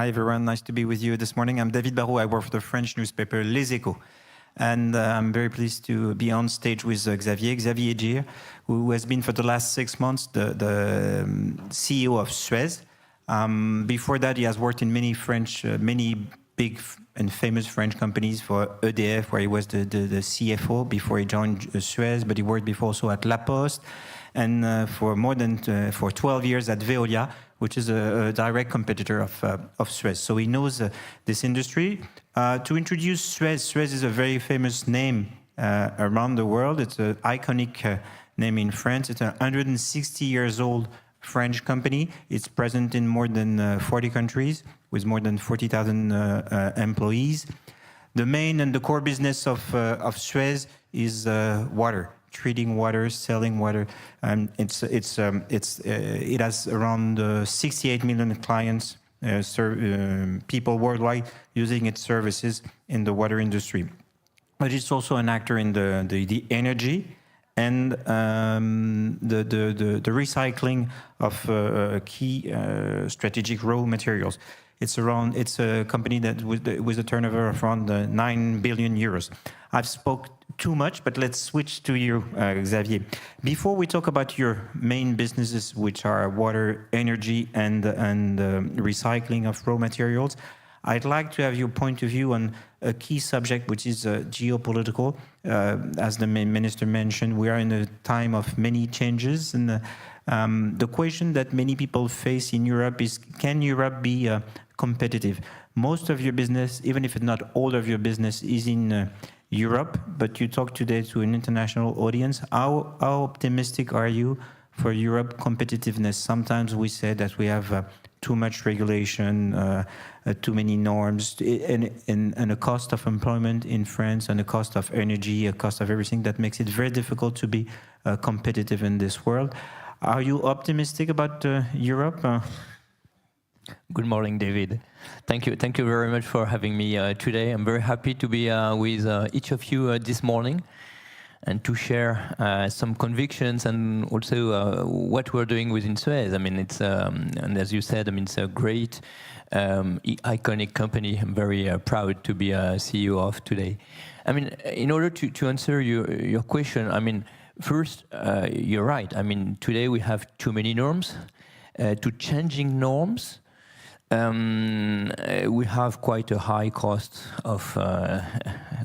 Hi everyone, nice to be with you this morning. I'm David Barroux, I work for the French newspaper Les Echos. And I'm very pleased to be on stage with Xavier Girre, who has been for the last 6 months the CEO of SUEZ. Before that, he has worked in many big and famous French companies, for EDF, where he was the CFO before he joined SUEZ, but he worked before also at La Poste, and for 12 years at Veolia, which is a direct competitor of SUEZ. So he knows this industry. To introduce SUEZ, SUEZ is a very famous name around the world. It's an iconic name in France. It's a 160 years old French company. It's present in more than 40 countries with more than 40,000 employees. The main and the core business of SUEZ is water. Treating water, selling water, and it has around 68 million clients, people worldwide using its services in the water industry. But it's also an actor in the energy and the recycling of key strategic raw materials. It's a company that with a turnover of around 9 billion euros. I've spoke too much, but let's switch to you, Xavier. Before we talk about your main businesses, which are water, energy, and recycling of raw materials, I'd like to have your point of view on a key subject, which is geopolitical. As the minister mentioned, we are in a time of many changes, and the question that many people face in Europe is, can Europe be competitive? Most of your business, even if it's not all of your business, is in Europe, but you talk today to an international audience. How optimistic are you for Europe competitiveness? Sometimes we say that we have too much regulation, too many norms, and a cost of employment in France, and a cost of energy, a cost of everything that makes it very difficult to be competitive in this world. Are you optimistic about Europe? Good morning, David. Thank you very much for having me today. I'm very happy to be with each of you this morning and to share some convictions and also what we're doing within SUEZ. I mean, it's and as you said, I mean, it's a great, iconic company. I'm very proud to be a CEO of today. I mean, in order to answer your question, I mean, first, you're right. I mean, today we have too many norms, too changing norms. We have quite a high cost of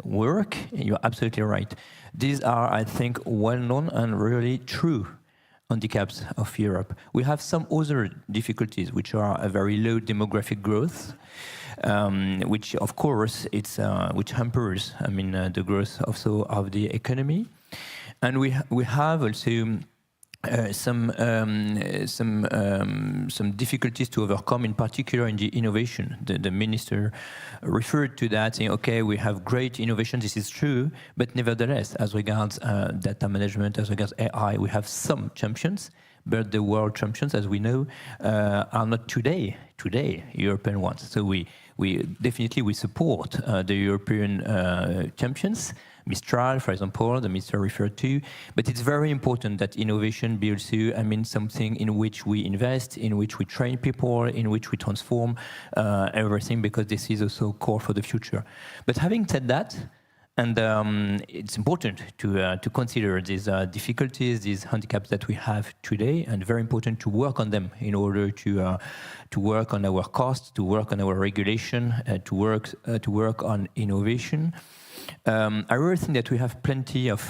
work. You're absolutely right. These are, I think, well-known and really true handicaps of Europe. We have some other difficulties, which are a very low demographic growth, which, of course, which hampers, I mean, the growth also of the economy, and we have also some difficulties to overcome, in particular in the innovation. The minister referred to that, saying, okay, we have great innovation, this is true, but nevertheless, as regards data management, as regards AI, we have some champions, but the world champions, as we know, are not today European ones. So we definitely support the European champions. Mistral, for example, the minister referred to, but it's very important that innovation be also, I mean, something in which we invest, in which we train people, in which we transform everything, because this is also core for the future. But having said that, and it's important to consider these difficulties, these handicaps that we have today, and very important to work on them in order to work on our costs, to work on our regulation, to work on innovation. I really think that we have plenty of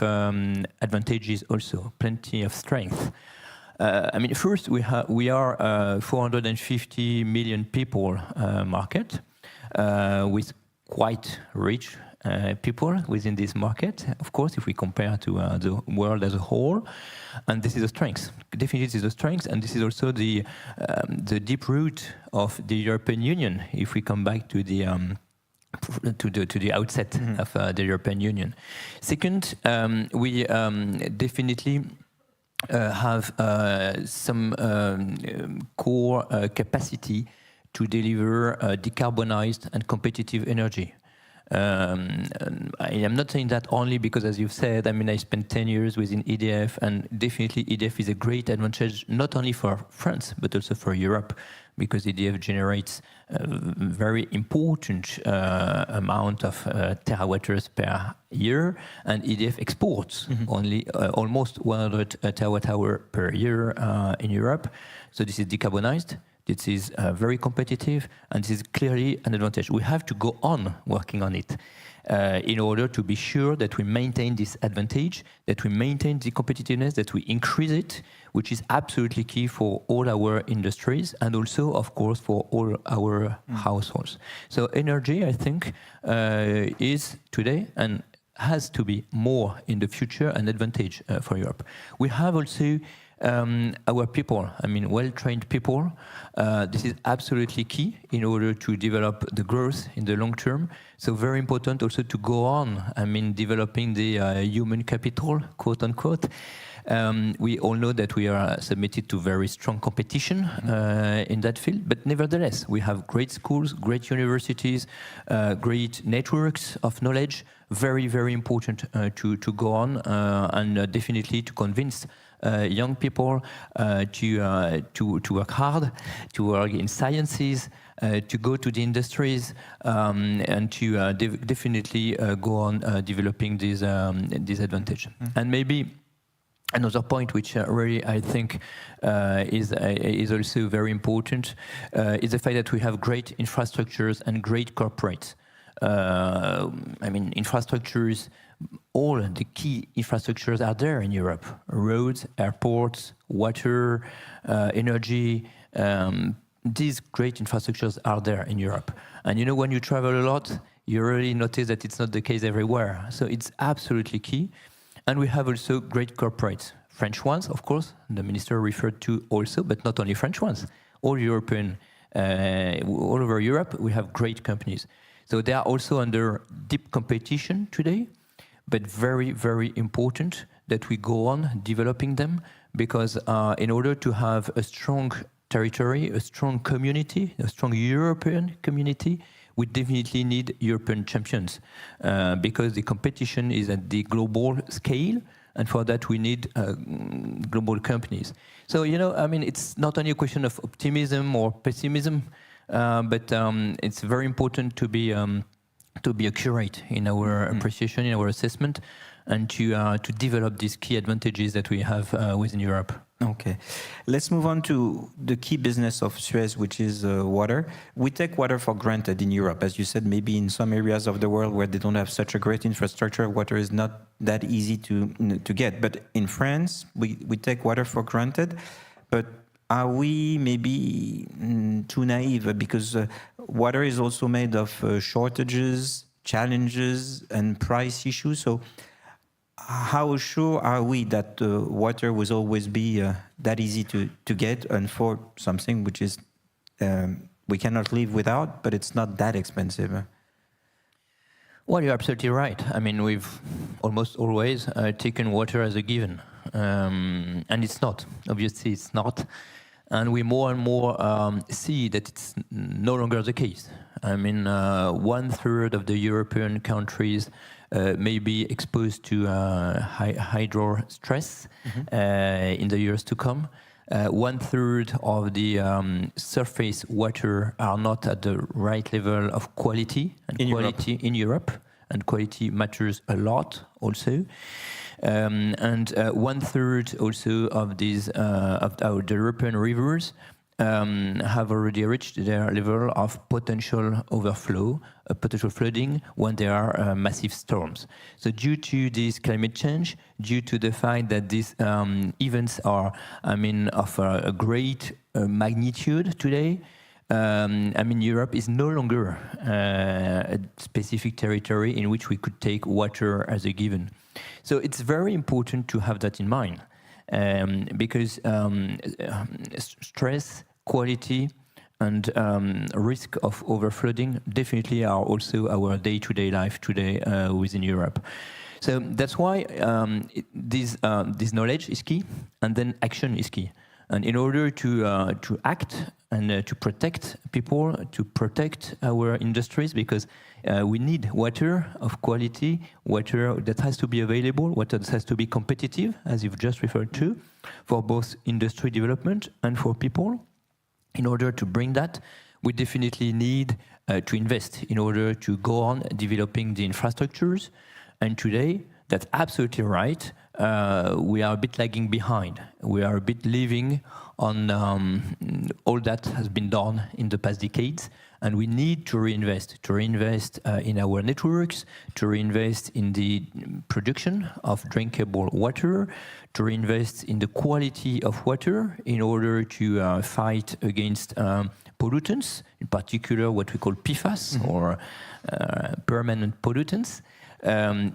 advantages also, plenty of strength. I mean, first, we are 450 million people market with quite rich people within this market, of course, if we compare to the world as a whole. And this is a strength. Definitely, this is a strength, and this is also the deep root of the European Union, if we come back to the outset of the European Union. Second, we definitely have some core capacity to deliver decarbonized and competitive energy. I am not saying that only because, as you've said, I mean, I spent 10 years within EDF, and definitely EDF is a great advantage, not only for France, but also for Europe, because EDF generates a very important amount of terawatt-hours per year, and EDF exports only almost 100 terawatt-hour per year in Europe. So this is decarbonized. This is very competitive, and this is clearly an advantage. We have to go on working on it in order to be sure that we maintain this advantage, that we maintain the competitiveness, that we increase it, which is absolutely key for all our industries and also, of course, for all our households. So energy, I think, is today and has to be more in the future an advantage for Europe. We have also our people, I mean, well-trained people. This is absolutely key in order to develop the growth in the long term. So very important also to go on, I mean, developing the human capital, quote unquote. We all know that we are submitted to very strong competition in that field, but nevertheless, we have great schools, great universities, great networks of knowledge. Very, very important to go on and definitely to convince young people to work hard, to work in sciences, to go to the industries, and to definitely go on developing this advantage. And maybe another point which really I think is also very important is the fact that we have great infrastructures and great corporates. I mean, infrastructures, all the key infrastructures are there in Europe. Roads, airports, water, energy. These great infrastructures are there in Europe. And you know, when you travel a lot, you really notice that it's not the case everywhere. So it's absolutely key. And we have also great corporates. French ones, of course, the minister referred to also, but not only French ones. All European, all over Europe, we have great companies. So they are also under deep competition today, but very, very important that we go on developing them, because in order to have a strong territory, a strong community, a strong European community, we definitely need European champions, because the competition is at the global scale, and for that we need global companies. So, you know, I mean, it's not only a question of optimism or pessimism, but it's very important to be accurate in our appreciation, in our assessment, and to develop these key advantages that we have within Europe. Okay, let's move on to the key business of SUEZ, which is water. We take water for granted in Europe. As you said, maybe in some areas of the world where they don't have such a great infrastructure, water is not that easy to get. But in France, we take water for granted. But are we maybe too naive? Because water is also made of shortages, challenges, and price issues. So how sure are we that water will always be that easy to get, and for something which is we cannot live without, but it's not that expensive? Well, you're absolutely right. I mean, we've almost always taken water as a given. And it's not. Obviously, it's not. And we more and more see that it's no longer the case. I mean, 1/3 of the European countries may be exposed to hydro stress in the years to come. 1/3 of the surface water are not at the right level of quality, and quality in Europe, and quality matters a lot also. And 1/3 also of these of our European rivers have already reached their level of potential overflow, potential flooding when there are massive storms. So due to this climate change, due to the fact that these events are, I mean, of a great magnitude today, I mean, Europe is no longer a specific territory in which we could take water as a given. So it's very important to have that in mind, because stress, quality, and risk of overflooding definitely are also our day-to-day life today within Europe. So that's why this knowledge is key, and then action is key. And in order to act and to protect people, to protect our industries, because we need water of quality, water that has to be available, water that has to be competitive, as you've just referred to, for both industry development and for people. In order to bring that, we definitely need to invest in order to go on developing the infrastructures. And today, that's absolutely right. We are a bit lagging behind. We are a bit living on all that has been done in the past decades, and we need to reinvest in our networks, to reinvest in the production of drinkable water, to reinvest in the quality of water in order to fight against pollutants, in particular what we call PFAS or permanent pollutants.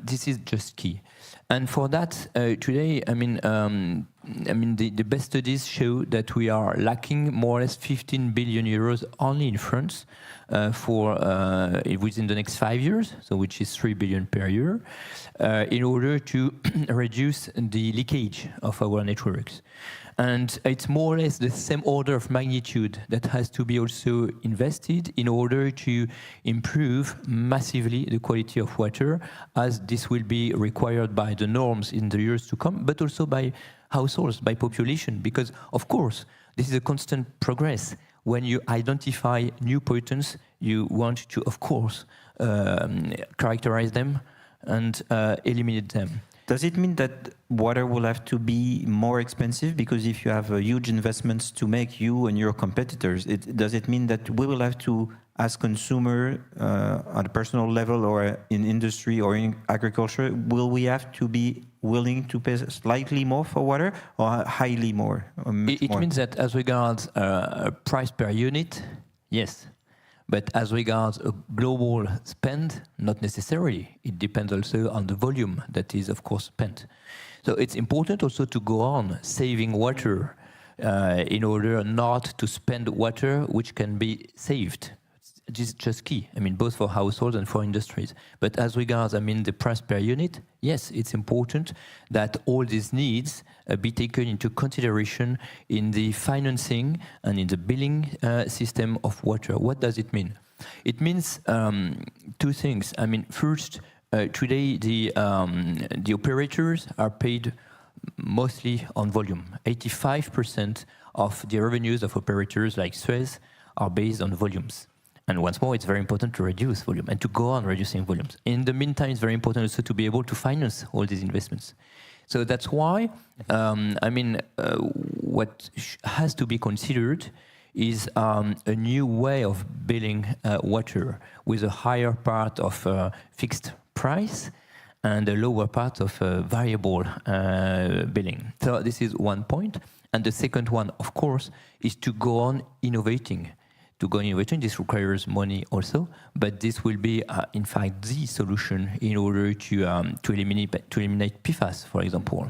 This is just key. And for that, today, the best studies show that we are lacking more or less 15 billion euros only in France for within the next 5 years, so which is 3 billion per year, in order to reduce the leakage of our networks. And it's more or less the same order of magnitude that has to be also invested in order to improve massively the quality of water, as this will be required by the norms in the years to come, but also by households, by population, because of course, this is a constant progress. When you identify new pollutants, you want to, of course, characterize them and eliminate them. Does it mean that water will have to be more expensive? Because if you have huge investments to make, you and your competitors, does it mean that we will have to, as consumer, on a personal level or in industry or in agriculture, will we have to be willing to pay slightly more for water or highly more? It means that as regards price per unit, yes. But as regards a global spend, not necessarily. It depends also on the volume that is, of course, spent. So it's important also to go on saving water in order not to spend water which can be saved. This is just key, both for households and for industries. But as regards, the price per unit, yes, it's important that all these needs be taken into consideration in the financing and in the billing system of water. What does it mean? It means two things. First, today the operators are paid mostly on volume. 85% of the revenues of operators like SUEZ are based on volumes. And once more, it's very important to reduce volume and to go on reducing volumes. In the meantime, it's very important also to be able to finance all these investments. So that's why, what has to be considered is a new way of billing water with a higher part of fixed price and a lower part of variable billing. So this is one point. And the second one, of course, is to go on innovating. To go on innovating, this requires money also, but this will be, in fact, the solution in order to eliminate PFAS, for example.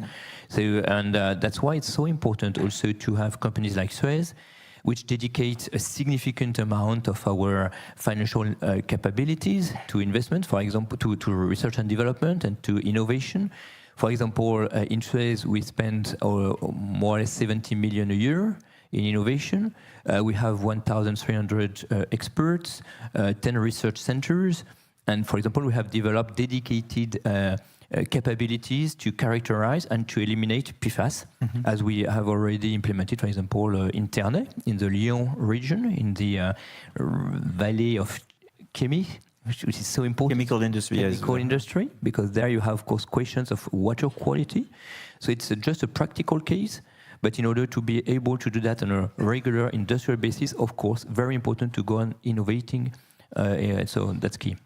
So, and that's why it's so important also to have companies like SUEZ, which dedicate a significant amount of our financial capabilities to investment, for example, to research and development and to innovation. For example, in SUEZ, we spend more or less 70 million a year in innovation. We have 1,300 experts, 10 research centers, and for example, we have developed dedicated capabilities to characterize and to eliminate PFAS, as we have already implemented, for example, in Ternay, in the Lyon region, in the valley of Chemie, which is so important. Chemical industry, because there you have, of course, questions of water quality. So it's just a practical case. But in order to be able to do that on a regular industrial basis, of course, very important to go on innovating. So that's key.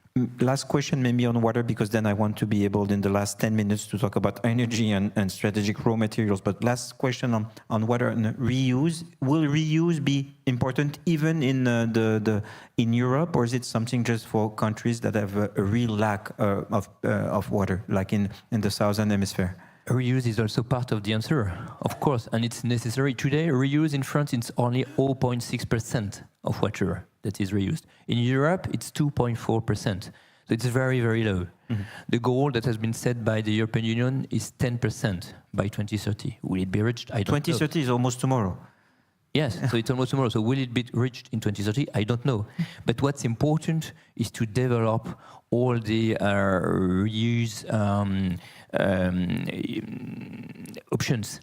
Last question maybe on water, because then I want to be able in the last 10 minutes to talk about energy and strategic raw materials. But last question on water and reuse. Will reuse be important even in in Europe, or is it something just for countries that have a real lack of water, like in the Southern Hemisphere? Reuse is also part of the answer, of course, and it's necessary. Today, reuse in France, it's only 0.6% of water that is reused. In Europe, it's 2.4%. So it's very, very low. The goal that has been set by the European Union is 10% by 2030. Will it be reached? I don't know. 2030 is almost tomorrow. Yes, so it's almost tomorrow. So will it be reached in 2030? I don't know. But what's important is to develop all the reuse options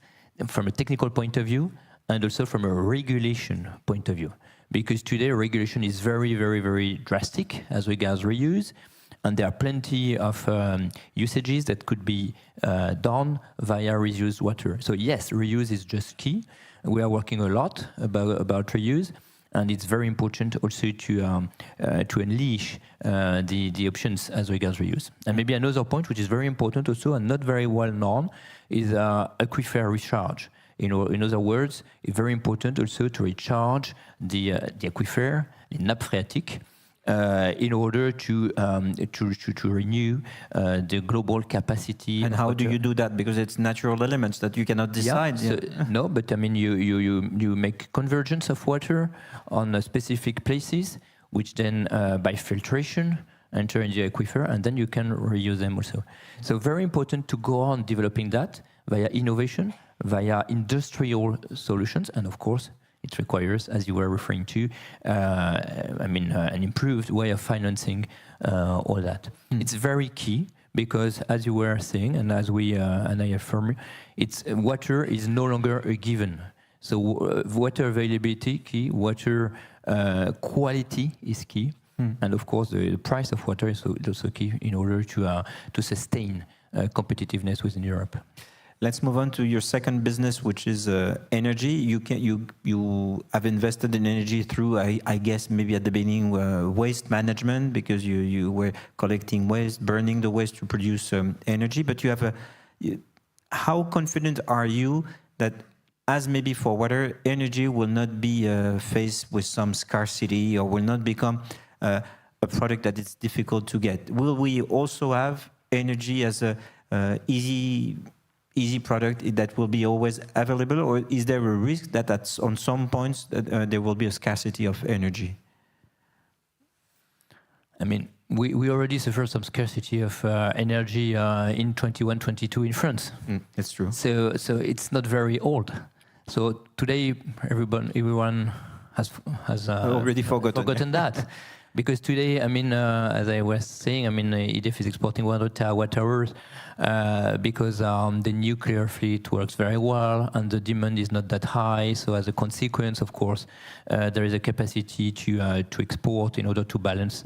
from a technical point of view and also from a regulation point of view. Because today regulation is very, very, very drastic as regards reuse, and there are plenty of usages that could be done via reused water. So yes, reuse is just key. We are working a lot about reuse, and it's very important also to unleash the options as regards reuse. And maybe another point which is very important also and not very well known is aquifer recharge. In other words, it's very important also to recharge the aquifer, the nappe phréatique, in order to renew the global capacity. And how do you do that? Because it's natural elements that you cannot decide. Yeah, so, no, but I mean you make convergence of water on specific places, which then by filtration enter in the aquifer, and then you can reuse them also. So very important to go on developing that via innovation, via industrial solutions, and of course it requires, as you were referring to, an improved way of financing all that. It's very key because, as you were saying, and as and I affirm, water is no longer a given. So water availability key, water quality is key, and of course the price of water is also key in order to sustain competitiveness within Europe. Let's move on to your second business, which is energy. You have invested in energy through, I guess, maybe at the beginning, waste management, because you were collecting waste, burning the waste to produce energy. But you have how confident are you that, as maybe for water, energy will not be faced with some scarcity or will not become a product that is difficult to get? Will we also have energy as a easy product that will be always available, or is there a risk that on some points there will be a scarcity of energy? I mean, we already suffer some scarcity of energy in 21-22 in France. That's true. So it's not very old. So today everyone has already forgotten that. Because today, I mean, as I was saying, I mean, EDF is exporting 100 terawatt-hours because the nuclear fleet works very well and the demand is not that high. So as a consequence, of course, there is a capacity to export in order to balance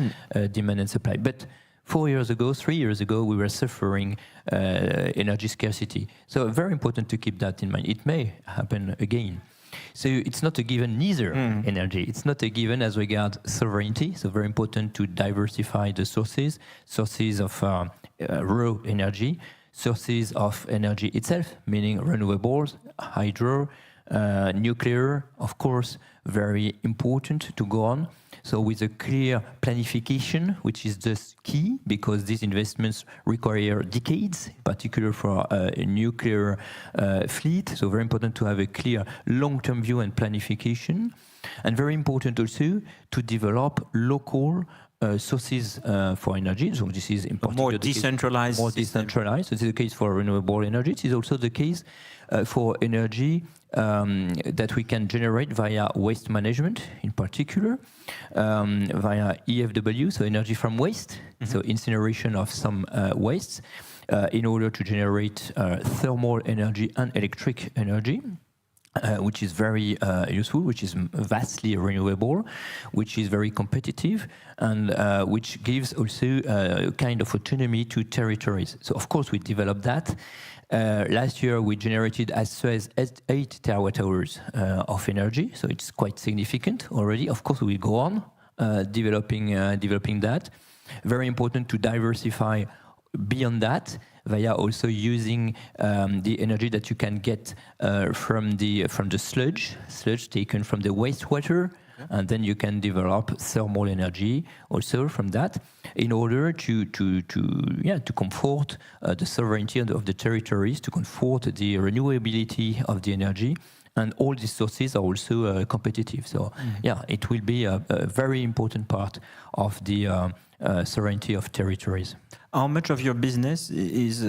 demand and supply. But 3 years ago, we were suffering energy scarcity. So very important to keep that in mind. It may happen again. So it's not a given neither energy. It's not a given as regards sovereignty. So very important to diversify the sources of raw energy, sources of energy itself, meaning renewables, hydro, nuclear, of course, very important to go on. So with a clear planification, which is just key, because these investments require decades, in particular for a nuclear fleet. So very important to have a clear long-term view and planification. And very important also to develop local sources for energy. So this is important. More decentralized. So this is the case for renewable energy. It is also the case for energy that we can generate via waste management, in particular, via EFW, so energy from waste, so incineration of some wastes, in order to generate thermal energy and electric energy. Which is very useful, which is vastly renewable, which is very competitive, and which gives also a kind of autonomy to territories. So, of course, we developed that. Last year, we generated as SUEZ 8 terawatt-hours of energy, so it's quite significant already. Of course, we go on developing that. Very important to diversify beyond that, via also using the energy that you can get from the sludge taken from the wastewater, and then you can develop thermal energy also from that, in order to comfort the sovereignty of the territories, to comfort the renewability of the energy. And all these sources are also competitive. So, it will be a very important part of the sovereignty of territories. How much of your business is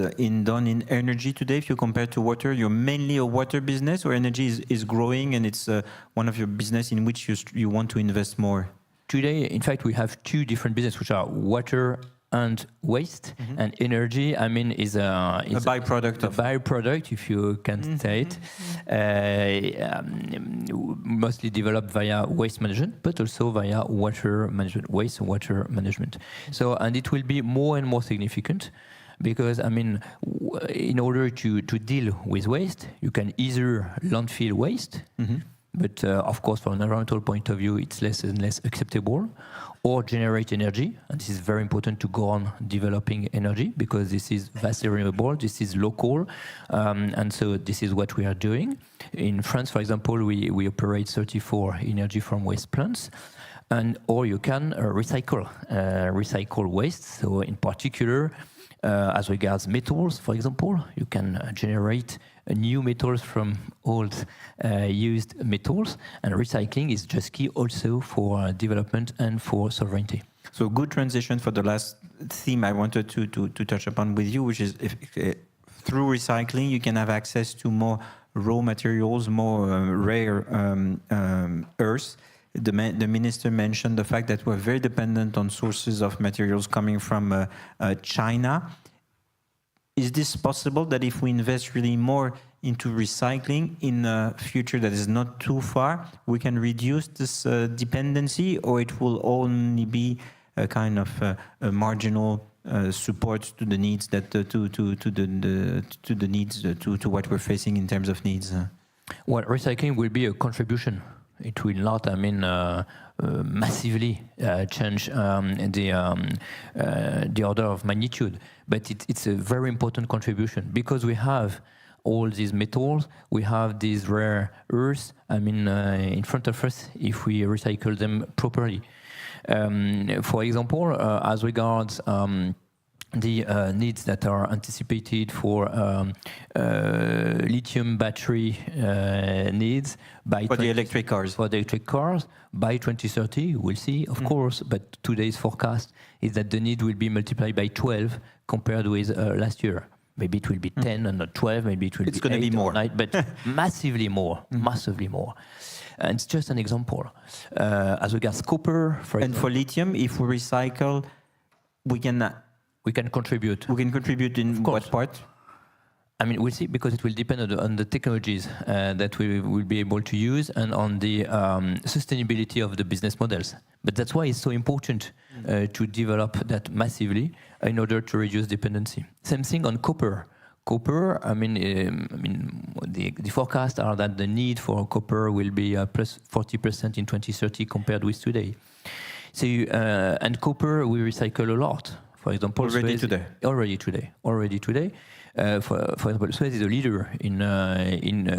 done in energy today? If you compare to water, you're mainly a water business, or energy is growing and it's one of your business in which you want to invest more? Today, in fact, we have two different businesses, which are water and waste and energy. I mean, is a byproduct, if you can say it. Mostly developed via waste management, but also via water management, waste and water management. So, and it will be more and more significant. Because, I mean, in order to deal with waste, you can either landfill waste, but of course, from an environmental point of view, it's less and less acceptable, or generate energy. And this is very important to go on developing energy, because this is vastly renewable, this is local, and so this is what we are doing. In France, for example, we operate 34 energy from waste plants. Or you can recycle waste. So in particular, as regards metals, for example, you can generate new metals from old used metals, and recycling is just key also for development and for sovereignty. So good transition for the last theme I wanted to touch upon with you, which is through recycling you can have access to more raw materials, more rare earths. The minister mentioned the fact that we're very dependent on sources of materials coming from China. Is this possible that if we invest really more into recycling in a future that is not too far, we can reduce this dependency, or it will only be a kind of a marginal support to the needs to what we're facing in terms of needs? Well, recycling will be a contribution. It will not, I mean, massively change the order of magnitude, but it's a very important contribution, because we have all these metals, we have these rare earths, I mean, in front of us, if we recycle them properly. For example, as regards the needs that are anticipated for lithium battery needs for the electric cars. For the electric cars, by 2030, we'll see, of course, but today's forecast is that the need will be multiplied by 12 compared with last year. Maybe it will be 10 and not 12, maybe it will be 8 be more. or 9, but massively more, massively more. And it's just an example. As regards copper, for example. And for lithium, if we recycle, we can contribute. We can contribute in what part? I mean, we'll see, because it will depend on the technologies that we will be able to use, and on the sustainability of the business models. But that's why it's so important to develop that massively in order to reduce dependency. Same thing on copper. Copper, I mean, the forecasts are that the need for copper will be plus 40% in 2030 compared with today. So, and copper we recycle a lot. For example, already today. For example, SUEZ is a leader in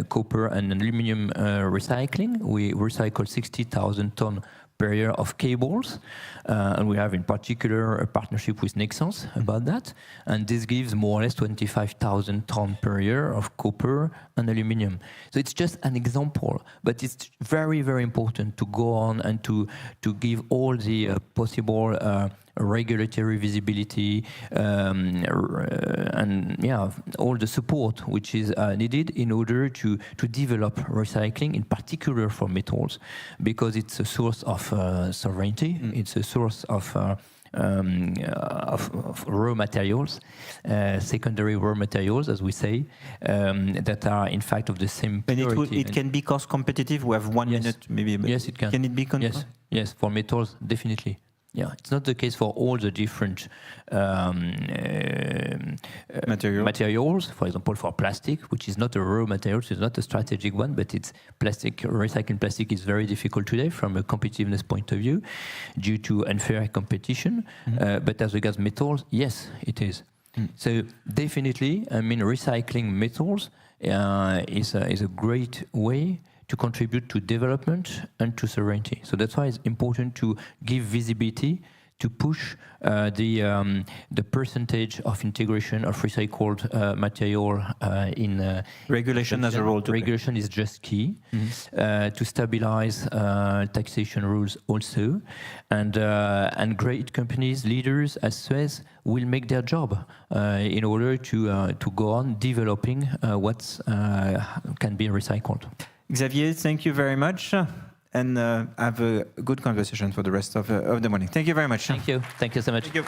copper and aluminium recycling. We recycle 60,000 tons per year of cables, and we have in particular a partnership with Nexans about that. And this gives more or less 25,000 tons per year of copper and aluminium. So it's just an example, but it's very, very important to go on and to give all the possible regulatory visibility and all the support which is needed in order to develop recycling, in particular for metals, because it's a source of sovereignty, it's a source of raw materials, secondary raw materials, as we say, that are in fact of the same purity. And it can be cost competitive. We have 1 minute, maybe. Yes, it can. Can it be? Yes, for metals, definitely. Yeah, it's not the case for all the different materials. For example, for plastic, which is not a raw material, so it's not a strategic one, but it's plastic. Recycling plastic is very difficult today from a competitiveness point of view due to unfair competition. But as regards metals, yes, it is. So definitely, I mean, recycling metals is a great way to contribute to development and to sovereignty. So that's why it's important to give visibility, to push the percentage of integration of recycled material in regulation as a role to regulation is just key to stabilize taxation rules also, and great companies, leaders as SUEZ will make their job in order to go on developing what can be recycled. Xavier, thank you very much, and have a good conversation for the rest of the morning. Thank you very much. Thank you. Thank you so much. Thank you.